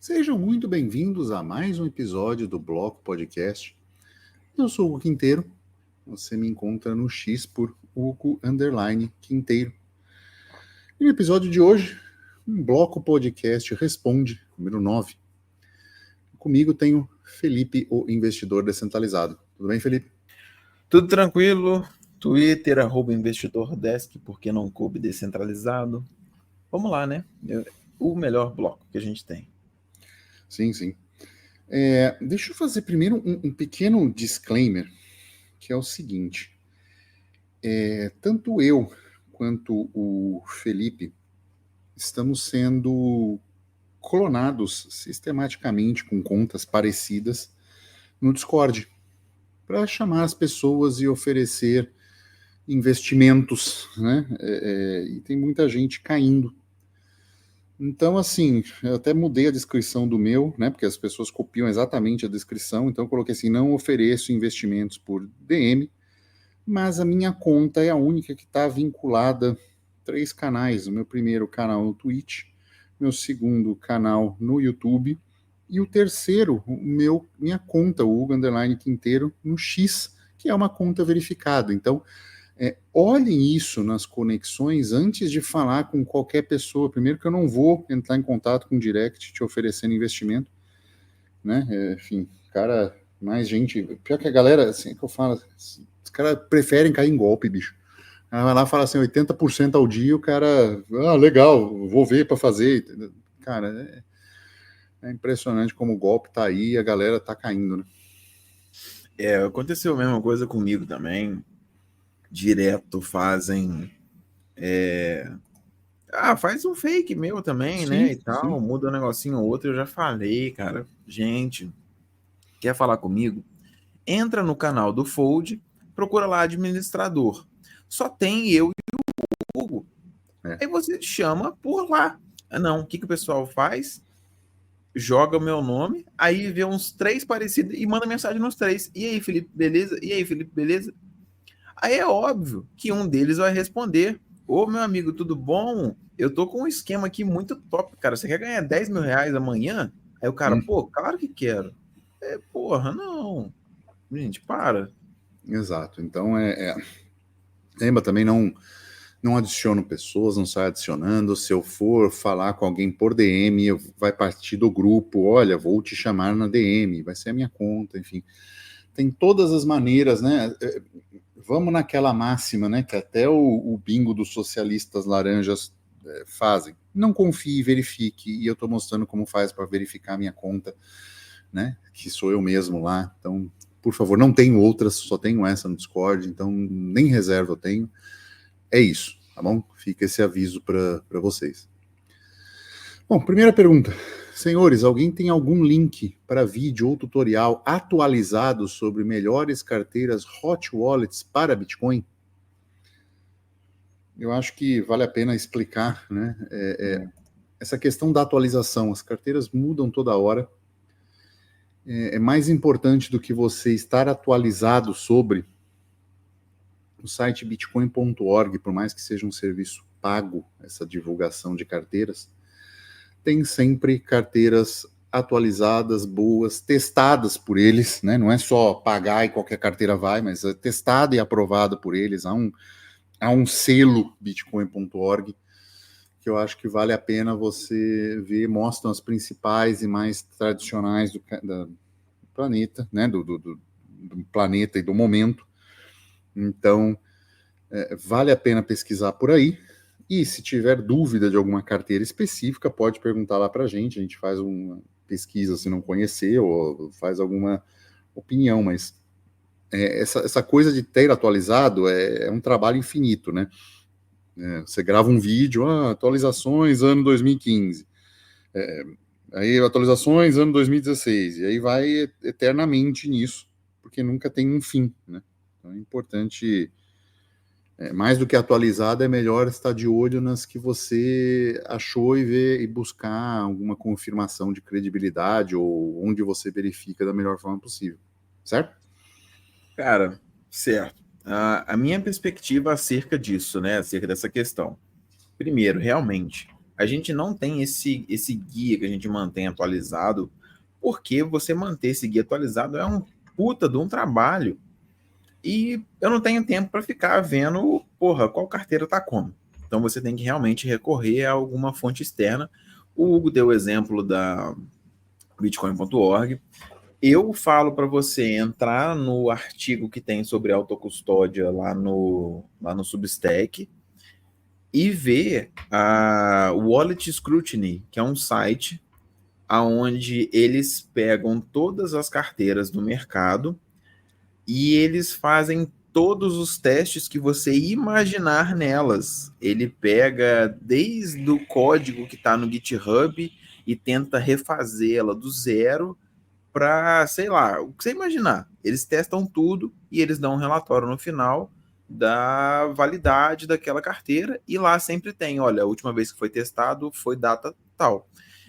Sejam muito bem-vindos a mais um episódio do Bloco Podcast. Eu sou o Hugo Quinteiro. Você me encontra no X por Hugo_Quinteiro. E no episódio de hoje, um Bloco Podcast Responde, número 9. Comigo tenho Felipe, o investidor descentralizado. Tudo bem, Felipe? Tudo tranquilo. Twitter, @investidordesk, porque não coube descentralizado. Vamos lá, né? O melhor bloco que a gente tem. Sim. Deixa eu fazer primeiro um pequeno disclaimer, que é o seguinte. Tanto eu quanto o Felipe estamos sendo clonados sistematicamente com contas parecidas no Discord para chamar as pessoas e oferecer investimentos, né? E tem muita gente caindo. Então, assim, eu até mudei a descrição do meu, né? Porque as pessoas copiam exatamente a descrição. Então, eu coloquei assim: não ofereço investimentos por DM, mas a minha conta é a única que está vinculada a 3 canais. O meu primeiro canal no Twitch, meu segundo canal no YouTube e o terceiro, minha conta, o Hugo_Quinteiro, no X, que é uma conta verificada. Então, olhem isso nas conexões antes de falar com qualquer pessoa. Primeiro que eu não vou entrar em contato com o direct te oferecendo investimento, né? Enfim, cara, mais gente... Pior que a galera, assim, que eu falo, os caras preferem cair em golpe, bicho. Ela vai lá e fala assim, 80% ao dia, o cara, legal, vou ver para fazer. Cara, é impressionante como o golpe tá aí e a galera tá caindo, né? Aconteceu a mesma coisa comigo também. Direto fazem... faz um fake meu também, né? Sim, E tal, sim. muda um negocinho ou outro. Eu já falei, cara. Gente, quer falar comigo? Entra no canal do Fold, procura lá administrador. Só tem eu e o Hugo. É. Aí você chama por lá. Não, o que o pessoal faz? Joga o meu nome, aí vê uns 3 parecidos e manda mensagem nos 3. E aí, Felipe, beleza? E aí, Felipe, beleza? Aí é óbvio que um deles vai responder: ô, meu amigo, tudo bom? Eu tô com um esquema aqui muito top, cara. Você quer ganhar 10 mil reais amanhã? Aí o cara, pô, claro que quero. Porra, não. Gente, para. Exato. Então, lembra também, não adiciono pessoas, não saio adicionando. Se eu for falar com alguém por DM, vai partir do grupo. Olha, vou te chamar na DM, vai ser a minha conta, enfim. Tem todas as maneiras, né? Vamos naquela máxima, né? Que até o bingo dos socialistas laranjas fazem. Não confie, verifique. E eu estou mostrando como faz para verificar a minha conta, né? Que sou eu mesmo lá. Então, por favor, não tenho outras, só tenho essa no Discord. Então, nem reserva eu tenho. É isso, tá bom? Fica esse aviso para vocês. Bom, primeira pergunta. Senhores, alguém tem algum link para vídeo ou tutorial atualizado sobre melhores carteiras hot wallets para Bitcoin? Eu acho que vale a pena explicar, né? Essa questão da atualização. As carteiras mudam toda hora. É mais importante do que você estar atualizado sobre o site bitcoin.org, por mais que seja um serviço pago, essa divulgação de carteiras, tem sempre carteiras atualizadas, boas, testadas por eles, né? Não é só pagar e qualquer carteira vai, mas é testada e aprovada por eles. Há um selo bitcoin.org que eu acho que vale a pena você ver, mostram as principais e mais tradicionais do planeta, né? Do planeta e do momento. Então, vale a pena pesquisar por aí. E se tiver dúvida de alguma carteira específica, pode perguntar lá para a gente faz uma pesquisa se não conhecer, ou faz alguma opinião, mas essa coisa de ter atualizado é um trabalho infinito, né? Você grava um vídeo, atualizações ano 2015, aí atualizações ano 2016, e aí vai eternamente nisso, porque nunca tem um fim, né? Então é importante... mais do que atualizada, é melhor estar de olho nas que você achou e ver e buscar alguma confirmação de credibilidade ou onde você verifica da melhor forma possível, certo? Cara, certo. A minha perspectiva acerca disso, né? Acerca dessa questão. Primeiro, realmente, a gente não tem esse guia que a gente mantém atualizado, porque você manter esse guia atualizado é um puta de um trabalho. E eu não tenho tempo para ficar vendo, porra, qual carteira tá como. Então você tem que realmente recorrer a alguma fonte externa. O Hugo deu o exemplo da Bitcoin.org. Eu falo para você entrar no artigo que tem sobre autocustódia lá no Substack e ver a Wallet Scrutiny, que é um site onde eles pegam todas as carteiras do mercado e eles fazem todos os testes que você imaginar nelas. Ele pega desde o código que está no GitHub e tenta refazê-la do zero para, sei lá, o que você imaginar. Eles testam tudo e eles dão um relatório no final da validade daquela carteira e lá sempre tem, olha, a última vez que foi testado foi data tal.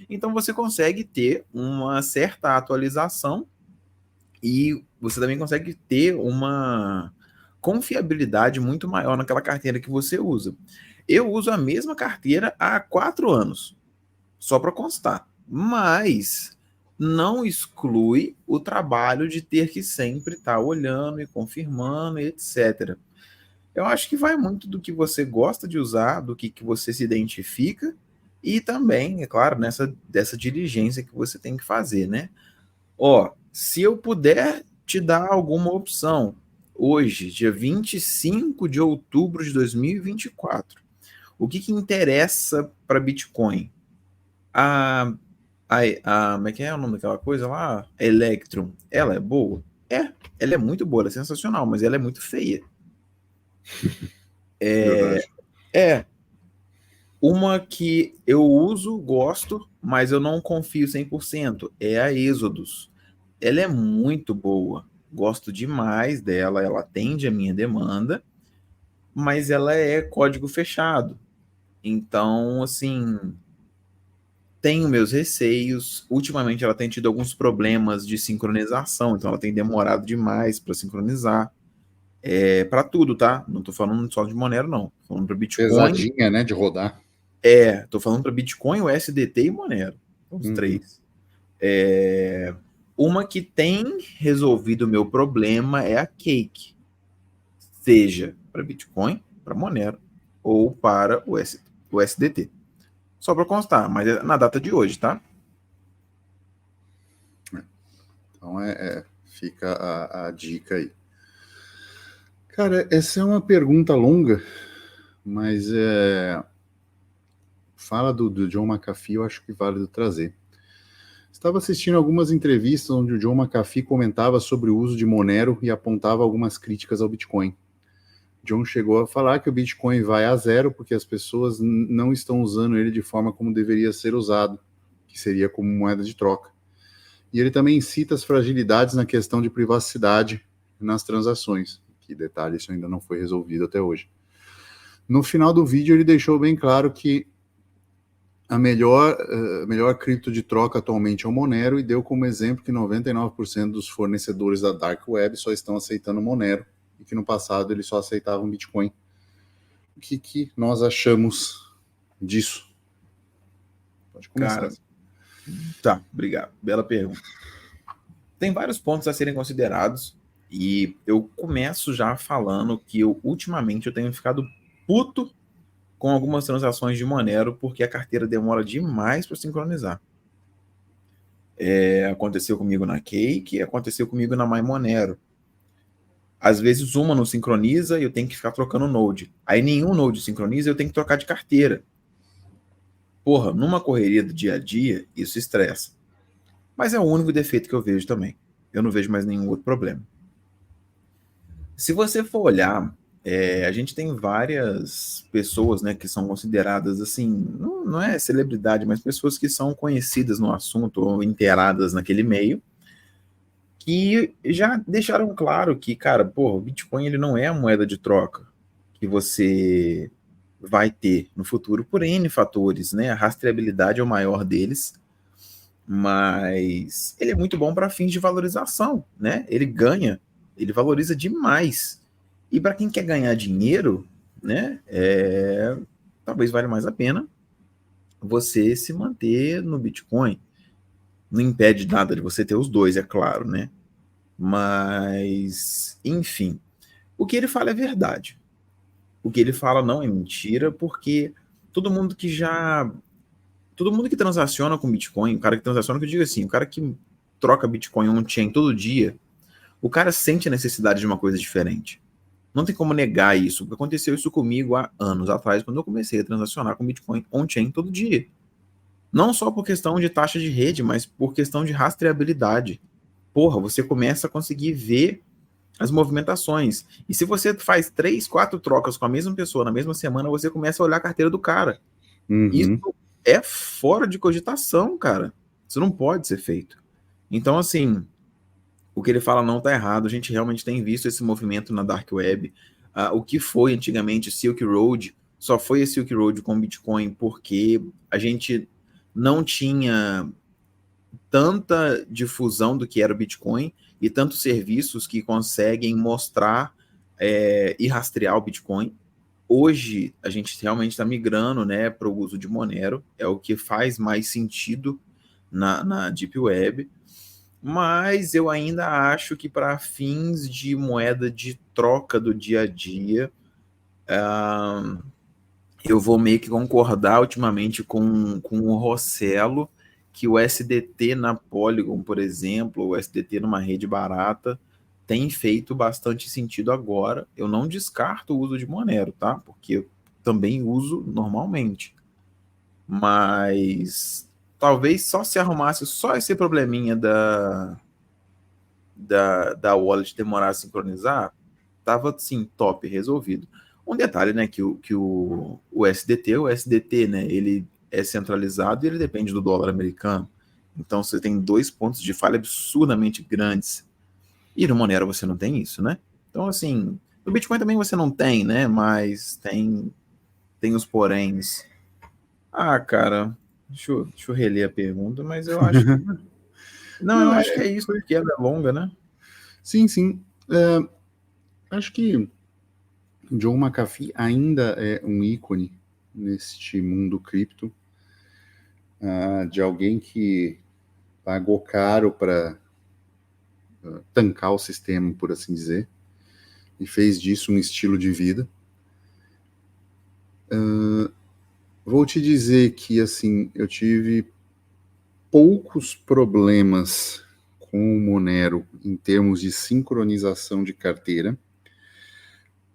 Então você consegue ter uma certa atualização e você também consegue ter uma confiabilidade muito maior naquela carteira que você usa. Eu uso a mesma carteira há 4 anos, só para constar. Mas não exclui o trabalho de ter que sempre estar olhando e confirmando, etc. Eu acho que vai muito do que você gosta de usar, do que você se identifica e também, é claro, dessa diligência que você tem que fazer, né? Ó, se eu puder te dar alguma opção, hoje, dia 25 de outubro de 2024, o que interessa para Bitcoin? A, como é que é o nome daquela coisa lá? A Electrum, ela é boa? Ela é muito boa, ela é sensacional, mas ela é muito feia. Verdade. É, uma que eu uso, gosto, mas eu não confio 100%, é a Exodus. Ela é muito boa, gosto demais dela, ela atende a minha demanda, mas ela é código fechado. Então, assim, tenho meus receios. Ultimamente ela tem tido alguns problemas de sincronização, então ela tem demorado demais para sincronizar. É para tudo, tá? Não tô falando só de Monero, não. Tô falando para Bitcoin. Pesadinha, né, de rodar. Tô falando para Bitcoin, o SDT e Monero. Os três. Uma que tem resolvido o meu problema é a Cake. Seja para Bitcoin, para Monero ou para o SDT. Só para constar, mas é na data de hoje, tá? Então fica a dica aí. Cara, essa é uma pergunta longa, mas fala do John McAfee, eu acho que vale trazer. Estava assistindo algumas entrevistas onde o John McAfee comentava sobre o uso de Monero e apontava algumas críticas ao Bitcoin. John chegou a falar que o Bitcoin vai a zero porque as pessoas não estão usando ele de forma como deveria ser usado, que seria como moeda de troca. E ele também cita as fragilidades na questão de privacidade nas transações. Que detalhe, isso ainda não foi resolvido até hoje. No final do vídeo, ele deixou bem claro que a melhor cripto de troca atualmente é o Monero e deu como exemplo que 99% dos fornecedores da Dark Web só estão aceitando Monero e que no passado eles só aceitavam Bitcoin. O que nós achamos disso? Pode começar. Cara, tá, obrigado. Bela pergunta. Tem vários pontos a serem considerados e eu começo já falando que ultimamente eu tenho ficado puto com algumas transações de Monero porque a carteira demora demais para sincronizar. Aconteceu comigo na Cake, aconteceu comigo na MyMonero. Às vezes uma não sincroniza e eu tenho que ficar trocando node. Aí nenhum node sincroniza e eu tenho que trocar de carteira. Porra, numa correria do dia a dia, isso estressa. Mas é o único defeito que eu vejo também. Eu não vejo mais nenhum outro problema. Se você for olhar, a gente tem várias pessoas, né, que são consideradas assim, não é celebridade, mas pessoas que são conhecidas no assunto ou inteiradas naquele meio, que já deixaram claro que, cara, pô, o Bitcoin ele não é a moeda de troca que você vai ter no futuro por N fatores, né? A rastreabilidade é o maior deles, mas ele é muito bom para fins de valorização, né? Ele valoriza demais. E para quem quer ganhar dinheiro, né? Talvez valha mais a pena você se manter no Bitcoin. Não impede nada de você ter os dois, é claro, né? Mas, enfim, o que ele fala é verdade. O que ele fala não é mentira, porque todo mundo que já. Todo mundo que transaciona com Bitcoin, o cara que transaciona, que eu digo assim, o cara que troca Bitcoin on-chain todo dia, o cara sente a necessidade de uma coisa diferente. Não tem como negar isso, porque aconteceu isso comigo há anos atrás, quando eu comecei a transacionar com Bitcoin on-chain todo dia. Não só por questão de taxa de rede, mas por questão de rastreabilidade. Porra, você começa a conseguir ver as movimentações. E se você faz 3, 4 trocas com a mesma pessoa na mesma semana, você começa a olhar a carteira do cara. Isso Uhum. é fora de cogitação, cara. Isso não pode ser feito. Então, assim, o que ele fala não está errado. A gente realmente tem visto esse movimento na Dark Web. O que foi antigamente Silk Road, só foi a Silk Road com Bitcoin porque a gente não tinha tanta difusão do que era o Bitcoin e tantos serviços que conseguem mostrar e rastrear o Bitcoin. Hoje a gente realmente está migrando, né, para o uso de Monero, é o que faz mais sentido na Deep Web, mas eu ainda acho que para fins de moeda de troca do dia a dia, eu vou meio que concordar ultimamente com o Rossello, que o SDT na Polygon, por exemplo, o SDT numa rede barata, tem feito bastante sentido agora. Eu não descarto o uso de Monero, tá? Porque eu também uso normalmente. Mas talvez só se arrumasse só esse probleminha da wallet demorar a sincronizar, tava assim, top, resolvido. Um detalhe, né, o SDT, né, ele é centralizado e ele depende do dólar americano. Então você tem 2 pontos de falha absurdamente grandes. E no Monero você não tem isso, né? Então, assim, no Bitcoin também você não tem, né? Mas tem os poréns. Ah, cara, deixa eu reler a pergunta, mas eu acho que. Não, eu Não, acho que é isso, porque ela é longa, né? sim, sim. Acho que John McAfee ainda é um ícone neste mundo cripto, de alguém que pagou caro para tancar o sistema, por assim dizer, e fez disso um estilo de vida. Vou te dizer que, assim, eu tive poucos problemas com o Monero em termos de sincronização de carteira.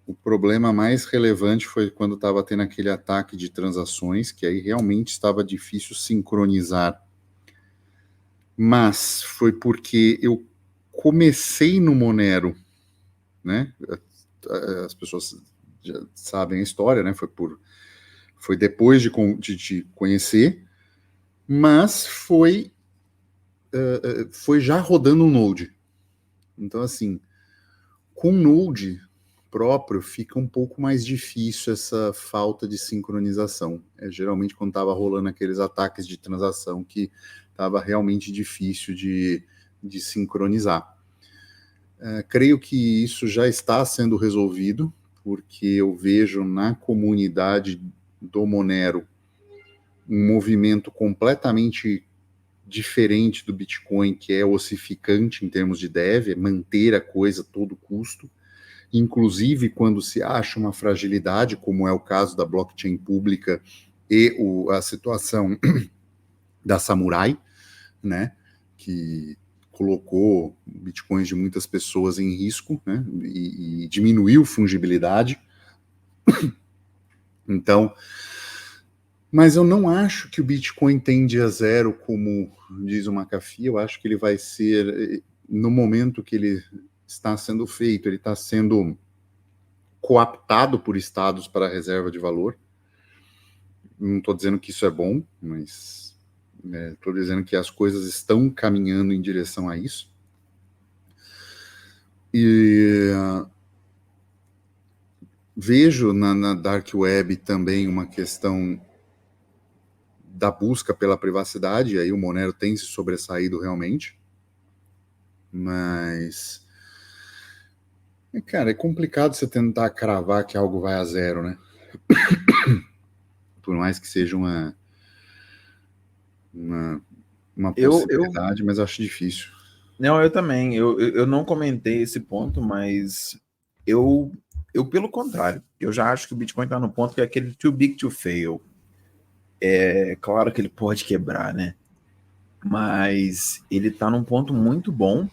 O problema mais relevante foi quando estava tendo aquele ataque de transações, que aí realmente estava difícil sincronizar. Mas foi porque eu comecei no Monero, né? As pessoas já sabem a história, né? Foi depois de conhecer, mas foi já rodando um Node. Então, assim, com Node próprio fica um pouco mais difícil essa falta de sincronização. Geralmente quando estava rolando aqueles ataques de transação que estava realmente difícil de sincronizar. Creio que isso já está sendo resolvido, porque eu vejo na comunidade do Monero um movimento completamente diferente do Bitcoin, que é ossificante em termos de dev, é manter a coisa a todo custo. Inclusive, quando se acha uma fragilidade, como é o caso da blockchain pública e a situação da Samurai, né, que colocou bitcoins de muitas pessoas em risco, né, e diminuiu fungibilidade. Então, mas eu não acho que o Bitcoin tende a zero, como diz o McAfee. Eu acho que ele vai ser, no momento que ele está sendo feito, ele está sendo coaptado por estados para a reserva de valor. Não estou dizendo que isso é bom, mas estou dizendo que as coisas estão caminhando em direção a isso. E vejo na Dark Web também uma questão da busca pela privacidade, e aí o Monero tem se sobressaído realmente, mas cara, é complicado você tentar cravar que algo vai a zero, né? Por mais que seja uma Eu, possibilidade, mas acho difícil. não, eu também. Eu não comentei esse ponto, mas eu, pelo contrário, eu já acho que o Bitcoin está no ponto que é aquele too big to fail. É claro que ele pode quebrar, né? Mas ele está num ponto muito bom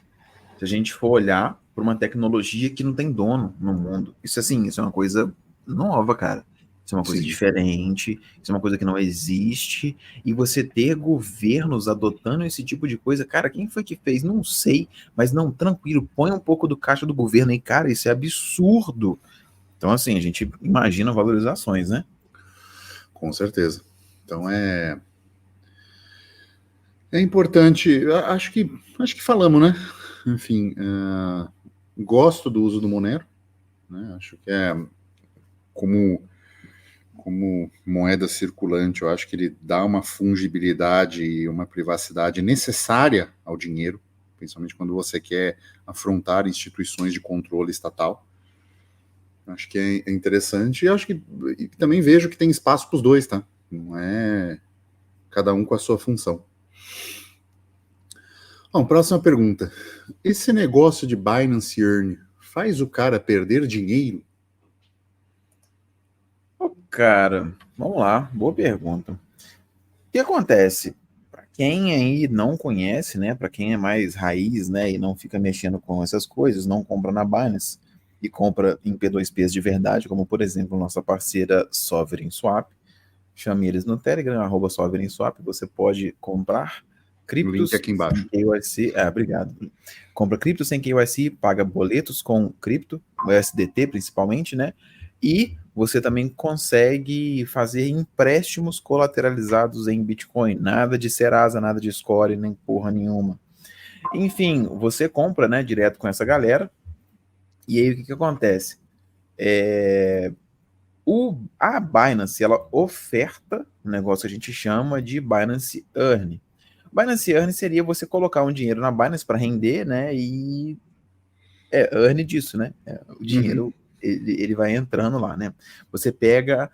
se a gente for olhar para uma tecnologia que não tem dono no mundo. Isso assim, isso é uma coisa nova, cara. Isso é uma coisa Sim, diferente, isso é uma coisa que não existe. E você ter governos adotando esse tipo de coisa, cara, quem foi que fez? Não sei, mas não, tranquilo, põe um pouco do caixa do governo aí, cara, isso é absurdo. Então, assim, a gente imagina valorizações, né? com certeza. Então é importante. Acho que falamos, né? Enfim, gosto do uso do Monero, né? Acho que como como moeda circulante, eu acho que ele dá uma fungibilidade e uma privacidade necessária ao dinheiro, principalmente quando você quer afrontar instituições de controle estatal. Acho que é interessante e também vejo que tem espaço para os dois, tá? Não é cada um com a sua função. Bom, próxima pergunta. Esse negócio de Binance Earn faz o cara perder dinheiro? Ô, cara, vamos lá, boa pergunta. O que acontece? Para quem aí não conhece, né, para quem é mais raiz, né, e não fica mexendo com essas coisas, não compra na Binance e compra em P2Ps de verdade, como por exemplo nossa parceira Sovereign Swap, chame eles no Telegram, @Sovereign Swap, você pode comprar Link criptos aqui sem embaixo. KYC, obrigado. Compra criptos sem KYC, paga boletos com cripto, o USDT principalmente, né? E você também consegue fazer empréstimos colateralizados em Bitcoin, nada de Serasa, nada de Score, nem porra nenhuma. Enfim, você compra, né, direto com essa galera, e aí o que que acontece? A Binance, ela oferta um negócio que a gente chama de Binance Earn. Binance Earn seria você colocar um dinheiro na Binance para render, né? E earn disso, né? O Uhum. dinheiro ele vai entrando lá, né? Você pega,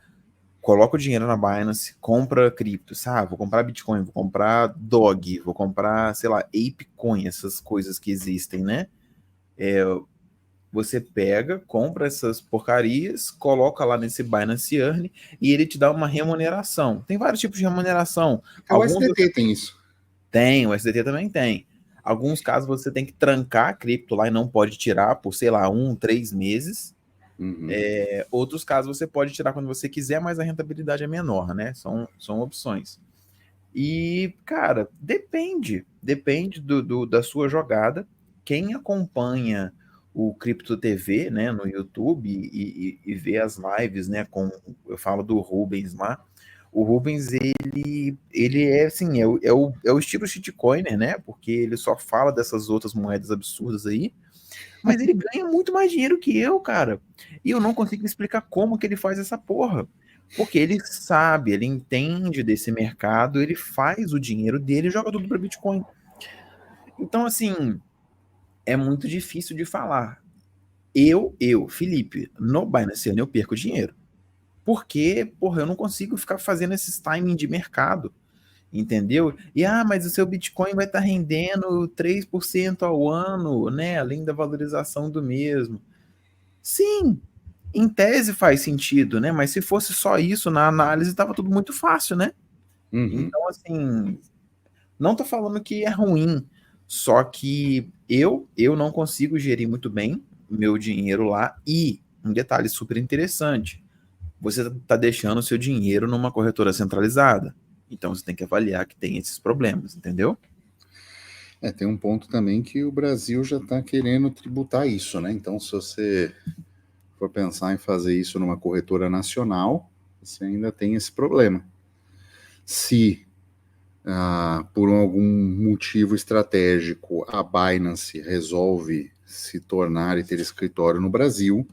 coloca o dinheiro na Binance, compra cripto, sabe? Vou comprar Bitcoin, vou comprar Dog, vou comprar, sei lá, Apecoin, essas coisas que existem, né? Você pega, compra essas porcarias, coloca lá nesse Binance Earn e ele te dá uma remuneração. Tem vários tipos de remuneração. É o Alguns você SDT tem isso. tem, o SDT também tem. Alguns casos você tem que trancar a cripto lá e não pode tirar por, sei lá, 3 meses. Uhum. Outros casos você pode tirar quando você quiser, mas a rentabilidade é menor, né? São opções. E, cara, depende da sua jogada. Quem acompanha o Cripto TV, né, no YouTube e vê as lives, né, eu falo do Rubens lá. O Rubens, ele é assim, é o estilo shitcoiner, né, porque ele só fala dessas outras moedas absurdas aí, mas ele ganha muito mais dinheiro que eu, cara. E eu não consigo explicar como que ele faz essa porra. Porque ele sabe, ele entende desse mercado, ele faz o dinheiro dele e joga tudo para Bitcoin. Então, assim, é muito difícil de falar. Felipe, no Binance eu perco dinheiro. Porque, porra, eu não consigo ficar fazendo esses timing de mercado, entendeu? Mas o seu Bitcoin vai estar rendendo 3% ao ano, né? Além da valorização do mesmo. Sim, em tese faz sentido, né? Mas se fosse só isso na análise, estava tudo muito fácil, né? Uhum. Então, assim, não tô falando que é ruim, só que eu não consigo gerir muito bem meu dinheiro lá. E um detalhe super interessante: você está deixando o seu dinheiro numa corretora centralizada. Então você tem que avaliar que tem esses problemas, entendeu? Tem um ponto também que o Brasil já está querendo tributar isso, né? Então, se você for pensar em fazer isso numa corretora nacional, você ainda tem esse problema. Se por algum motivo estratégico a Binance resolve se tornar e ter escritório no Brasil,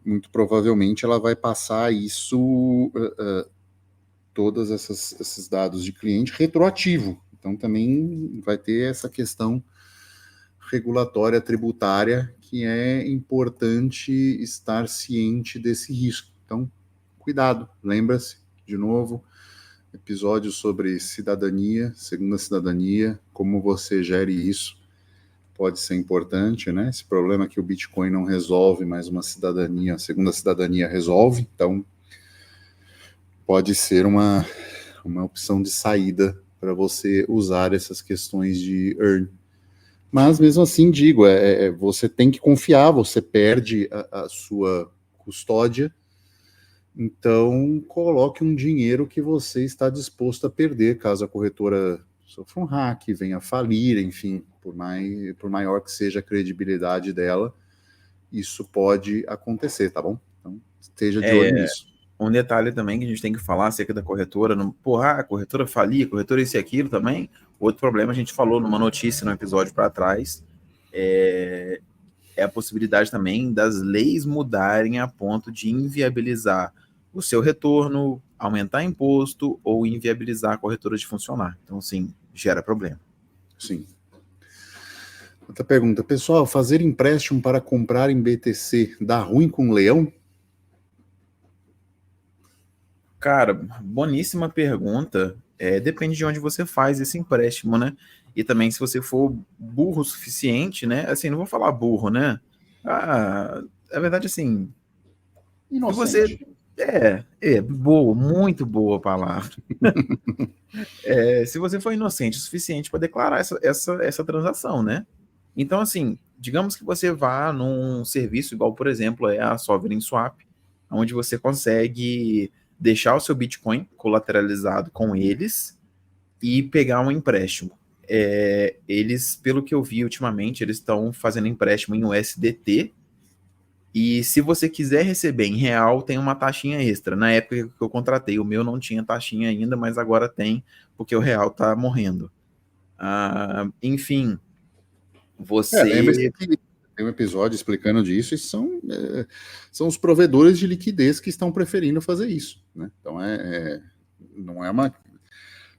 muito provavelmente ela vai passar todos esses dados de cliente retroativo. Então também vai ter essa questão regulatória tributária que é importante estar ciente desse risco. Então, cuidado, lembra-se, de novo, episódio sobre cidadania, segunda cidadania, como você gere isso, pode ser importante, né? Esse problema que o Bitcoin não resolve, mas uma cidadania, a segunda cidadania resolve, então pode ser uma opção de saída para você usar essas questões de earn. Mas mesmo assim, digo, você tem que confiar, você perde a sua custódia, então coloque um dinheiro que você está disposto a perder, caso a corretora sofra um hack, venha a falir, enfim, por maior que seja a credibilidade dela, isso pode acontecer, tá bom? Então, esteja de olho nisso. Um detalhe também que a gente tem que falar acerca da corretora, a corretora falia, a corretora isso e aquilo também. Outro problema, a gente falou numa notícia no episódio para trás, é a possibilidade também das leis mudarem a ponto de inviabilizar o seu retorno, aumentar imposto ou inviabilizar a corretora de funcionar. Então, sim, gera problema. Sim. Outra pergunta. Pessoal, fazer empréstimo para comprar em BTC dá ruim com leão? Cara, boníssima pergunta. Depende de onde você faz esse empréstimo, né? E também se você for burro o suficiente, né? Assim, não vou falar burro, né? Na verdade, assim, se você... Inocente. Boa, muito boa a palavra. Se você for inocente o suficiente para declarar essa transação, né? Então, assim, digamos que você vá num serviço igual, por exemplo, é a Sovereign Swap, onde você consegue deixar o seu Bitcoin colateralizado com eles e pegar um empréstimo. Eles, pelo que eu vi ultimamente, eles estão fazendo empréstimo em USDT, e se você quiser receber em real, tem uma taxinha extra. Na época que eu contratei, o meu não tinha taxinha ainda, mas agora tem, porque o real tá morrendo. Enfim, Lembre-se você... que tem um episódio explicando disso e são os provedores de liquidez que estão preferindo fazer isso, né? Então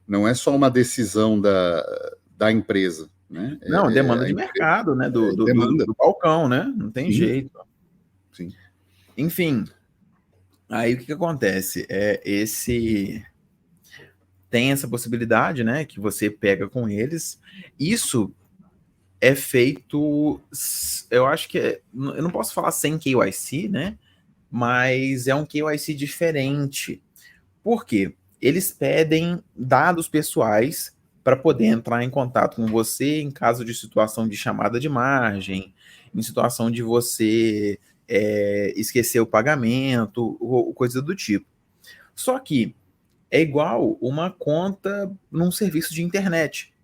não é só uma decisão da empresa, né? Não, demanda A de empresa mercado, né? demanda. Do balcão, né? Não tem Sim, jeito. sim. Enfim, aí o que acontece? Tem essa possibilidade, né? Que você pega com eles. Isso é feito, eu acho que eu não posso falar sem KYC, né? Mas é um KYC diferente. Por quê? Eles pedem dados pessoais para poder entrar em contato com você em caso de situação de chamada de margem, em situação de você esquecer o pagamento, ou coisa do tipo. Só que é igual uma conta num serviço de internet.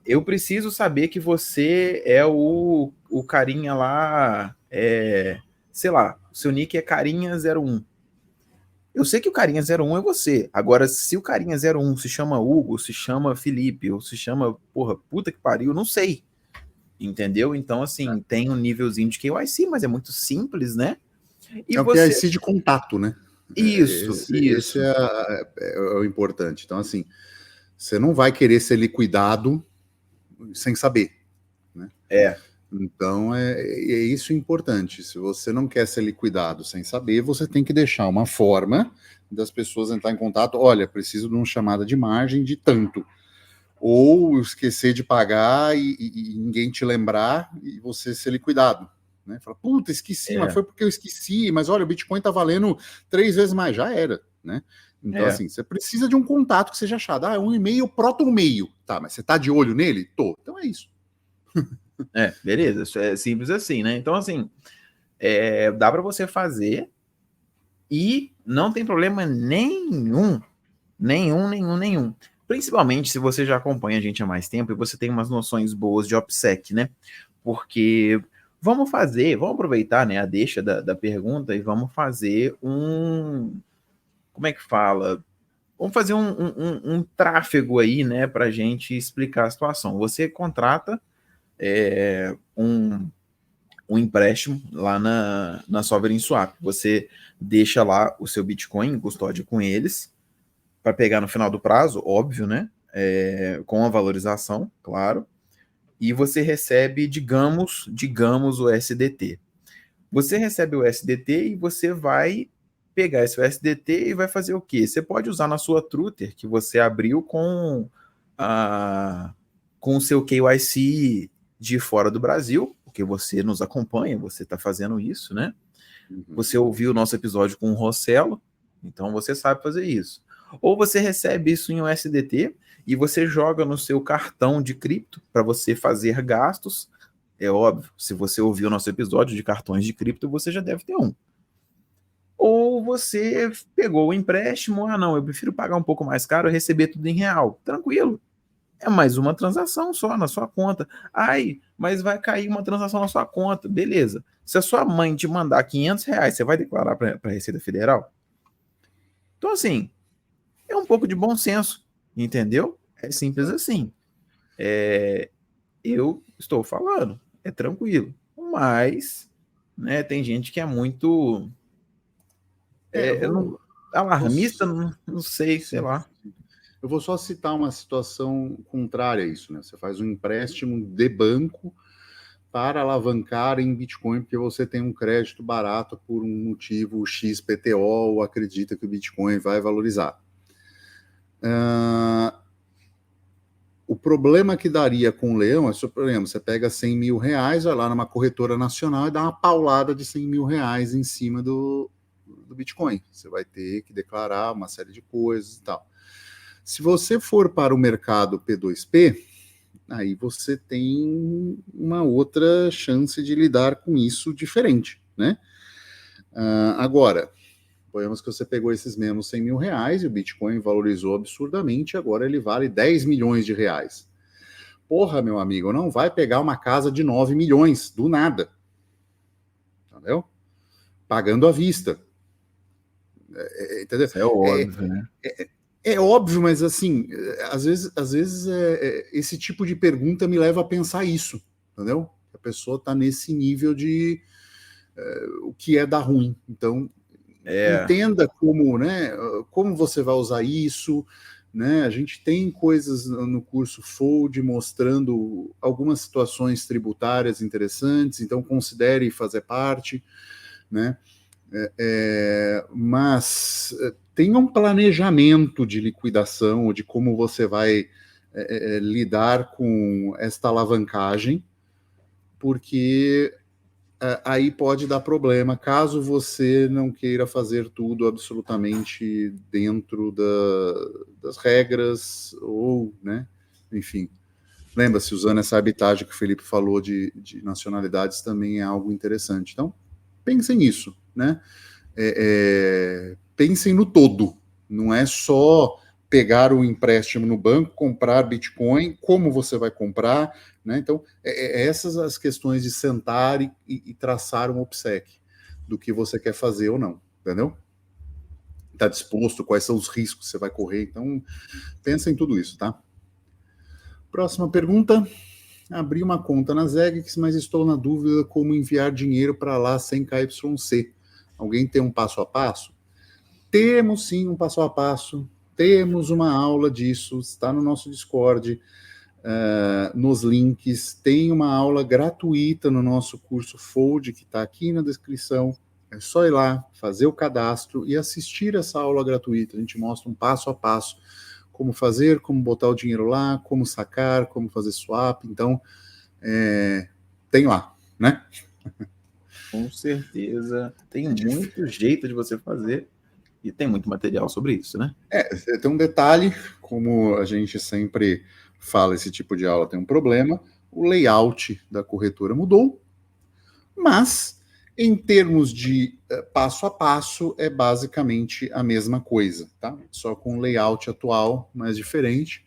Eu preciso saber que você é o carinha lá, sei lá, o seu nick é carinha01. Eu sei que o carinha 01 é você. Agora, se o carinha 01 se chama Hugo, se chama Felipe, ou se chama, porra, puta que pariu, não sei. Entendeu? Então, assim, tem um nívelzinho de KYC, mas é muito simples, né? E É o você... KYC de contato, né? Esse Isso. é o importante. Então, assim, você não vai querer ser liquidado sem saber, né? Então, é isso importante. Se você não quer ser liquidado sem saber, você tem que deixar uma forma das pessoas entrar em contato. Olha, preciso de uma chamada de margem de tanto. Ou esquecer de pagar e ninguém te lembrar e você ser liquidado. Né? Fala, puta, esqueci, mas foi porque eu esqueci. Mas olha, o Bitcoin tá valendo 3 vezes mais. Já era, né? Então, assim, você precisa de um contato que seja achado. É um e-mail, proto-mail. Tá, mas você tá de olho nele? Tô. Então é isso. Beleza. Isso é simples assim, né? Então, assim, dá para você fazer e não tem problema nenhum. Nenhum. Principalmente se você já acompanha a gente há mais tempo e você tem umas noções boas de OPSEC, né? Porque vamos aproveitar, né, a deixa da pergunta e vamos fazer como é que fala? Vamos fazer um tráfego aí, né, para a gente explicar a situação. Você contrata um empréstimo lá na Sovereign Swap. Você deixa lá o seu Bitcoin em custódia com eles, para pegar no final do prazo, óbvio, né? Com a valorização, claro. E você recebe, digamos o SDT. Você recebe o SDT e você vai pegar esse USDT e vai fazer o quê? Você pode usar na sua Truther, que você abriu com o seu KYC de fora do Brasil, porque você nos acompanha, você está fazendo isso, né? Você ouviu o nosso episódio com o Rossello, então você sabe fazer isso. Ou você recebe isso em USDT e você joga no seu cartão de cripto para você fazer gastos. É óbvio, se você ouviu o nosso episódio de cartões de cripto, você já deve ter um. Ou você pegou o empréstimo, não, eu prefiro pagar um pouco mais caro e receber tudo em real. Tranquilo. É mais uma transação só na sua conta. Ai, mas vai cair uma transação na sua conta. Beleza. Se a sua mãe te mandar R$ 500, você vai declarar para a Receita Federal? Então, assim, é um pouco de bom senso, entendeu? É simples assim. Eu estou falando, é tranquilo. Mas, né, tem gente que é muito alarmista, não sei, sei lá. Eu vou só citar uma situação contrária a isso, né? Você faz um empréstimo de banco para alavancar em Bitcoin, porque você tem um crédito barato por um motivo XPTO, ou acredita que o Bitcoin vai valorizar. O problema que daria com o leão é, por exemplo, você pega R$100 mil, vai lá numa corretora nacional e dá uma paulada de R$100 mil em cima do Bitcoin. Você vai ter que declarar uma série de coisas e tal. Se você for para o mercado P2P, aí você tem uma outra chance de lidar com isso diferente, né? Agora, suponhamos que você pegou esses mesmos R$100 mil e o Bitcoin valorizou absurdamente, agora ele vale R$10 milhões. Porra, meu amigo, não vai pegar uma casa de 9 milhões, do nada. Entendeu? Pagando à vista. Entendeu? Isso é óbvio, né? É óbvio, mas assim, às vezes esse tipo de pergunta me leva a pensar isso, entendeu? A pessoa está nesse nível de o que é dar ruim. Então, entenda como, né, como você vai usar isso, né? A gente tem coisas no curso Fold mostrando algumas situações tributárias interessantes, então considere fazer parte, né? Mas tenha um planejamento de liquidação, ou de como você vai lidar com esta alavancagem, porque aí pode dar problema, caso você não queira fazer tudo absolutamente dentro das regras, ou, né, enfim. Lembra-se, usando essa arbitragem que o Felipe falou de nacionalidades, também é algo interessante. Então, pensem nisso, né? Pensem no todo, não é só pegar o empréstimo no banco, comprar Bitcoin, como você vai comprar, né? Então, essas as questões de sentar e traçar um OPSEC do que você quer fazer ou não, entendeu? Está disposto, quais são os riscos que você vai correr, então pensa em tudo isso, tá? Próxima pergunta. Abri uma conta na Zegix, mas estou na dúvida como enviar dinheiro para lá sem KYC. Alguém tem um passo a passo? Temos sim um passo a passo, temos uma aula disso, está no nosso Discord, nos links, tem uma aula gratuita no nosso curso Fold, que está aqui na descrição. É só ir lá, fazer o cadastro e assistir essa aula gratuita. A gente mostra um passo a passo como fazer, como botar o dinheiro lá, como sacar, como fazer swap. Então, tem lá, né? Com certeza. Tem muito jeito de você fazer e tem muito material sobre isso, né? Tem um detalhe, como a gente sempre fala, esse tipo de aula tem um problema, o layout da corretora mudou, mas em termos de passo a passo é basicamente a mesma coisa, tá? Só com o layout atual, mas diferente,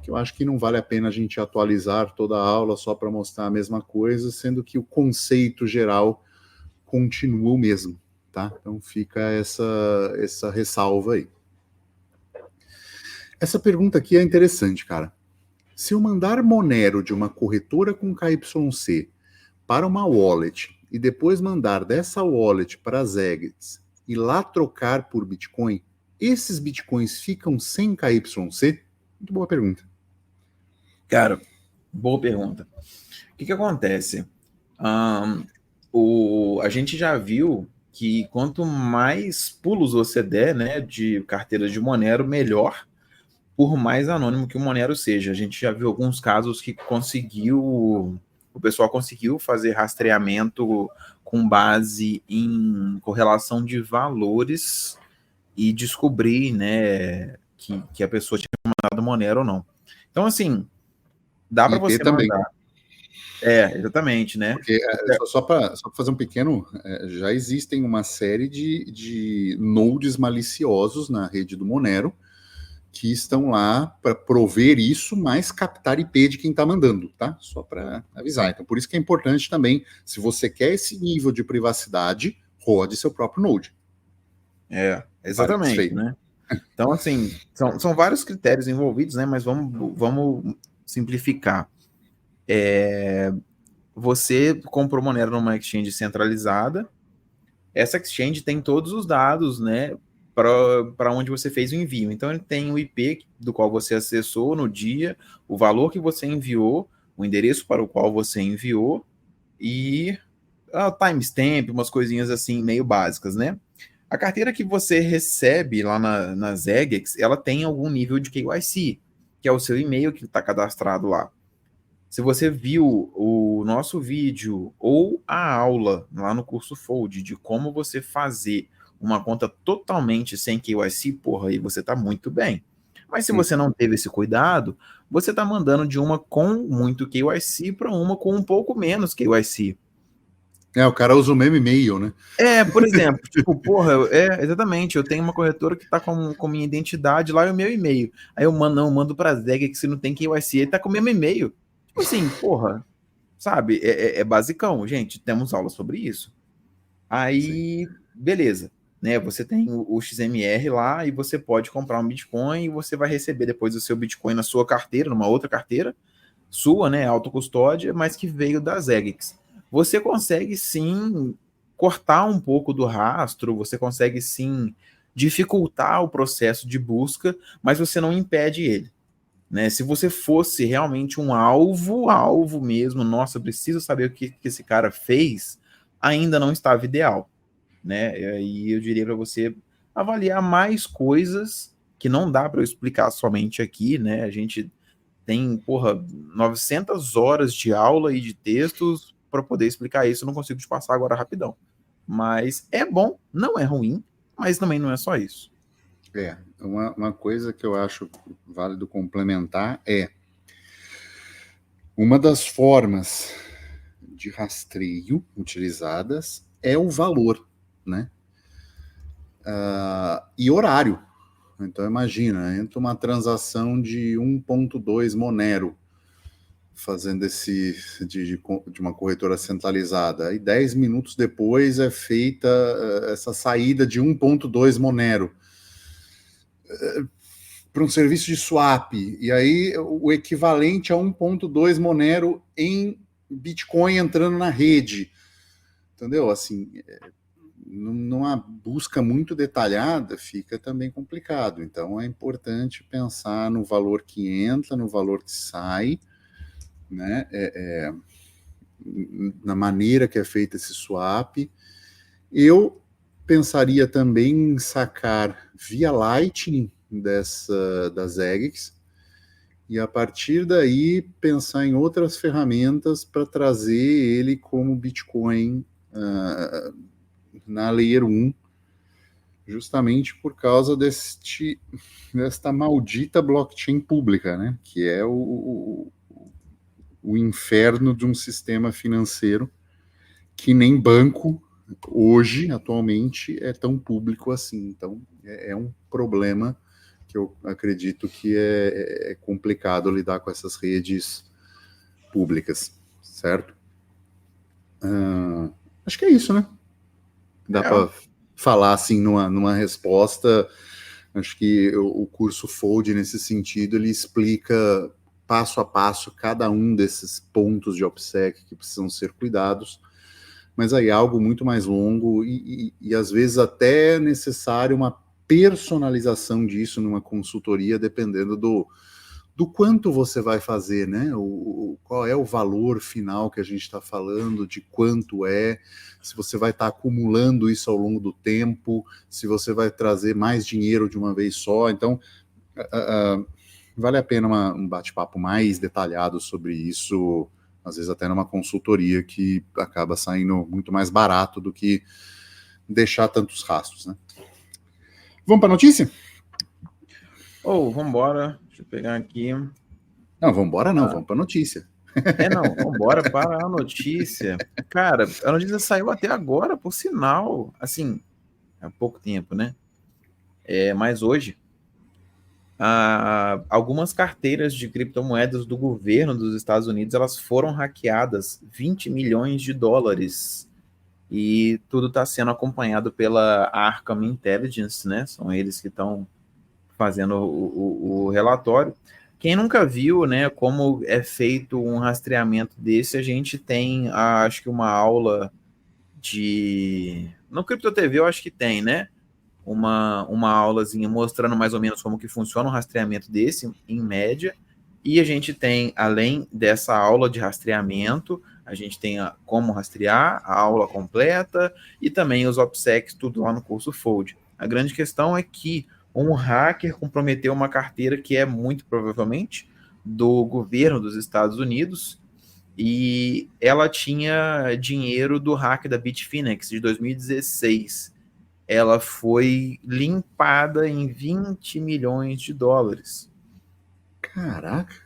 que eu acho que não vale a pena a gente atualizar toda a aula só para mostrar a mesma coisa, sendo que o conceito geral continua o mesmo, tá? Então fica essa ressalva aí. Essa pergunta aqui é interessante, cara. Se eu mandar Monero de uma corretora com KYC para uma wallet e depois mandar dessa wallet para as Zegits e lá trocar por Bitcoin, esses Bitcoins ficam sem KYC? Muito boa pergunta. Cara, boa pergunta. O que acontece? A gente já viu que quanto mais pulos você der, né, de carteira de Monero, melhor, por mais anônimo que o Monero seja. A gente já viu alguns casos que o pessoal conseguiu fazer rastreamento com base em correlação de valores e descobrir, né, que a pessoa tinha mandado Monero ou não. Então, assim, dá para você também. mandar. Exatamente, né? Porque, só para fazer um pequeno, já existem uma série de nodes maliciosos na rede do Monero que estão lá para prover isso, mas captar IP de quem está mandando, tá? Só para avisar. Então, por isso que é importante também, se você quer esse nível de privacidade, rode seu próprio node. Exatamente, né? Então, assim, são vários critérios envolvidos, né? Mas vamos simplificar. Você comprou Monero numa exchange centralizada, essa exchange tem todos os dados, né, para onde você fez o envio. Então, ele tem o IP do qual você acessou no dia, o valor que você enviou, o endereço para o qual você enviou e a timestamp, umas coisinhas assim meio básicas, né? A carteira que você recebe lá na Zagex, ela tem algum nível de KYC, que é o seu e-mail que está cadastrado lá. Se você viu o nosso vídeo ou a aula lá no curso Fold de como você fazer uma conta totalmente sem KYC, porra, aí você tá muito bem. Mas se você não teve esse cuidado, você tá mandando de uma com muito KYC para uma com um pouco menos KYC. O cara usa o mesmo e-mail, né? Por exemplo, tipo, porra, exatamente, eu tenho uma corretora que tá com minha identidade lá e o meu e-mail. Aí eu mando pra Zeg que se não tem KYC, ele tá com o mesmo e-mail. Tipo assim, porra, sabe? É basicão, gente. Temos aula sobre isso. Aí, beleza. Né, você tem o XMR lá e você pode comprar um Bitcoin e você vai receber depois o seu Bitcoin na sua carteira, numa outra carteira, sua, né, autocustódia, mas que veio da Zagex. Você consegue sim cortar um pouco do rastro, você consegue sim dificultar o processo de busca, mas você não impede ele. Né? Se você fosse realmente um alvo mesmo, nossa, preciso saber o que esse cara fez, ainda não estava ideal. Né? E aí eu diria para você avaliar mais coisas que não dá para eu explicar somente aqui, né? A gente tem, porra, 900 horas de aula e de textos para poder explicar isso, eu não consigo te passar agora rapidão. Mas é bom, não é ruim, mas também não é só isso. Uma coisa que eu acho válido complementar é uma das formas de rastreio utilizadas é o valor, né? E horário. Então imagina, entra uma transação de 1.2 Monero fazendo de uma corretora centralizada. E 10 minutos depois é feita essa saída de 1.2 Monero para um serviço de swap. E aí o equivalente a 1.2 Monero em Bitcoin entrando na rede. Entendeu? Assim, numa busca muito detalhada, fica também complicado. Então, é importante pensar no valor que entra, no valor que sai, né? Na maneira que é feito esse swap. Eu pensaria também em sacar via Lightning das Zagex e a partir daí pensar em outras ferramentas para trazer ele como Bitcoin na Layer 1, justamente por causa desta maldita blockchain pública, né? Que é o inferno de um sistema financeiro que nem banco hoje, atualmente, é tão público assim. Então, é um problema que eu acredito que é complicado lidar com essas redes públicas, certo? Acho que é isso, né? Dá para falar assim numa resposta. Acho que o curso Fold, nesse sentido, ele explica passo a passo cada um desses pontos de OPSEC que precisam ser cuidados, mas aí é algo muito mais longo e às vezes até necessário uma personalização disso numa consultoria, dependendo do do quanto você vai fazer, né? Qual é o valor final que a gente está falando, de quanto é, se você vai estar acumulando isso ao longo do tempo, se você vai trazer mais dinheiro de uma vez só. Então, vale a pena um bate-papo mais detalhado sobre isso, às vezes até numa consultoria que acaba saindo muito mais barato do que deixar tantos rastros, né? Vamos para a notícia? Vamos embora. Deixa eu pegar aqui. Não, vamos embora não, vamos para a notícia. Não, vamos embora para a notícia. Cara, a notícia saiu até agora, por sinal, assim, há pouco tempo, né? Mas hoje, algumas carteiras de criptomoedas do governo dos Estados Unidos, elas foram hackeadas, 20 milhões de dólares. E tudo está sendo acompanhado pela Arkham Intelligence, né? São eles que estão fazendo o relatório. Quem nunca viu, né, como é feito um rastreamento desse, a gente tem, acho que uma aula de... No Cripto TV eu acho que tem, né? Uma aulazinha mostrando mais ou menos como que funciona um rastreamento desse, em média. E a gente tem, além dessa aula de rastreamento, a gente tem como rastrear, a aula completa e também os OPSECs, tudo lá no curso Fold. A grande questão é que um hacker comprometeu uma carteira que é muito provavelmente do governo dos Estados Unidos e ela tinha dinheiro do hack da Bitfinex de 2016. Ela foi limpada em 20 milhões de dólares. Caraca!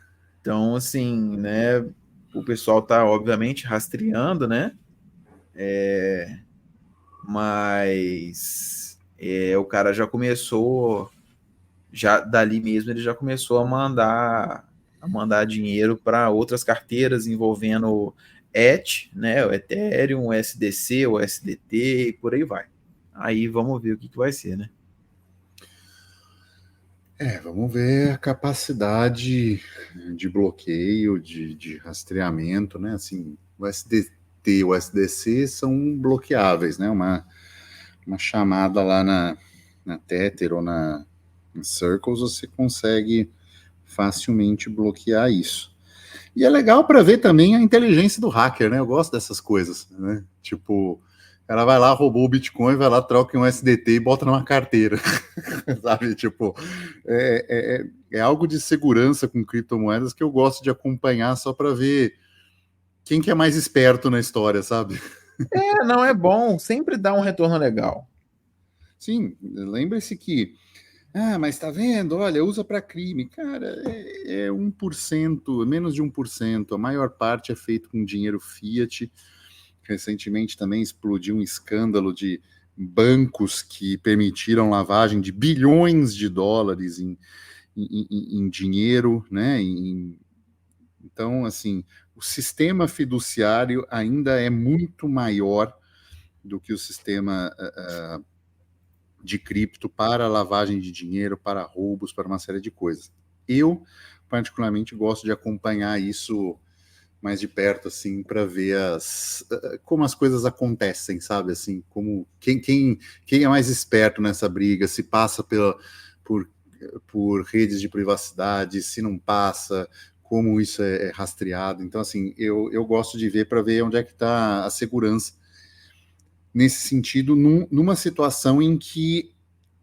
Então, assim, né, o pessoal tá, obviamente, rastreando, né? Mas o cara já começou, já dali mesmo ele já começou a mandar dinheiro para outras carteiras envolvendo ETH, né, o Ethereum, o SDC, o SDT e por aí vai. Aí vamos ver o que vai ser, né? Vamos ver a capacidade de bloqueio, de rastreamento, né? Assim, o SDT e o SDC são bloqueáveis, né? Uma chamada lá na Tether ou na Circles, você consegue facilmente bloquear isso. E é legal para ver também a inteligência do hacker, né? Eu gosto dessas coisas, né? Tipo, ela vai lá, roubou o Bitcoin, vai lá, troca em um SDT e bota numa carteira. Sabe? Tipo, é algo de segurança com criptomoedas que eu gosto de acompanhar só para ver quem que é mais esperto na história, sabe? Não é bom, sempre dá um retorno legal. Sim, lembre-se que mas tá vendo? Olha, usa para crime. Cara, é 1%, menos de 1%. A maior parte é feito com dinheiro fiat. Recentemente também explodiu um escândalo de bancos que permitiram lavagem de bilhões de dólares em dinheiro, né? Então, assim, o sistema fiduciário ainda é muito maior do que o sistema de cripto para lavagem de dinheiro, para roubos, para uma série de coisas. Eu, particularmente, gosto de acompanhar isso mais de perto, assim, para ver como as coisas acontecem, sabe? Assim, como quem é mais esperto nessa briga, se passa por redes de privacidade, se não passa, como isso é rastreado. Então, assim, eu gosto de ver para ver onde é que está a segurança nesse sentido, numa situação em que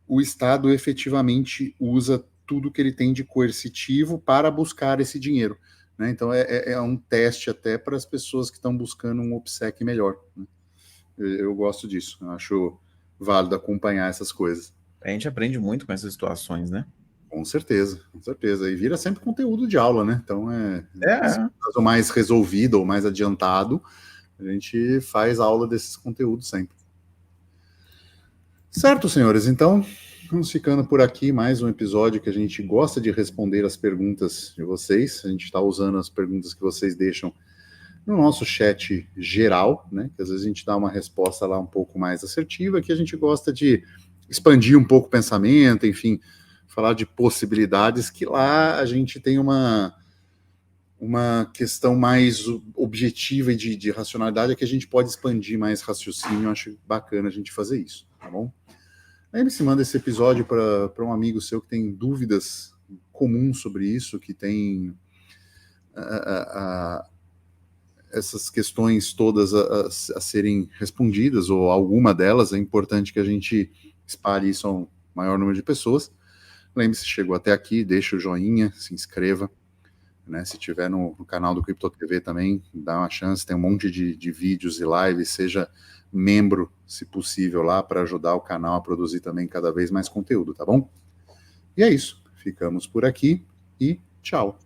o Estado efetivamente usa tudo que ele tem de coercitivo para buscar esse dinheiro. Né? Então, é um teste até para as pessoas que estão buscando um OPSEC melhor. Né? Eu gosto disso, eu acho válido acompanhar essas coisas. A gente aprende muito com essas situações, né? Com certeza, com certeza. E vira sempre conteúdo de aula, né? Então, se É. caso mais resolvido ou mais adiantado, a gente faz aula desses conteúdos sempre. Certo, senhores, então vamos ficando por aqui, mais um episódio que a gente gosta de responder as perguntas de vocês. A gente está usando as perguntas que vocês deixam no nosso chat geral, né? Que às vezes a gente dá uma resposta lá um pouco mais assertiva, que a gente gosta de expandir um pouco o pensamento, enfim, falar de possibilidades, que lá a gente tem uma questão mais objetiva e de racionalidade, é que a gente pode expandir mais raciocínio. Eu acho bacana a gente fazer isso, tá bom? Lembre-se, manda esse episódio para um amigo seu que tem dúvidas comum sobre isso, que tem essas questões todas a serem respondidas, ou alguma delas. É importante que a gente espalhe isso ao maior número de pessoas. Lembre-se, chegou até aqui, deixa o joinha, se inscreva, né? Se tiver no canal do Cripto TV também, dá uma chance, tem um monte de vídeos e lives, seja membro, se possível, lá, para ajudar o canal a produzir também cada vez mais conteúdo, tá bom? E é isso, ficamos por aqui e tchau!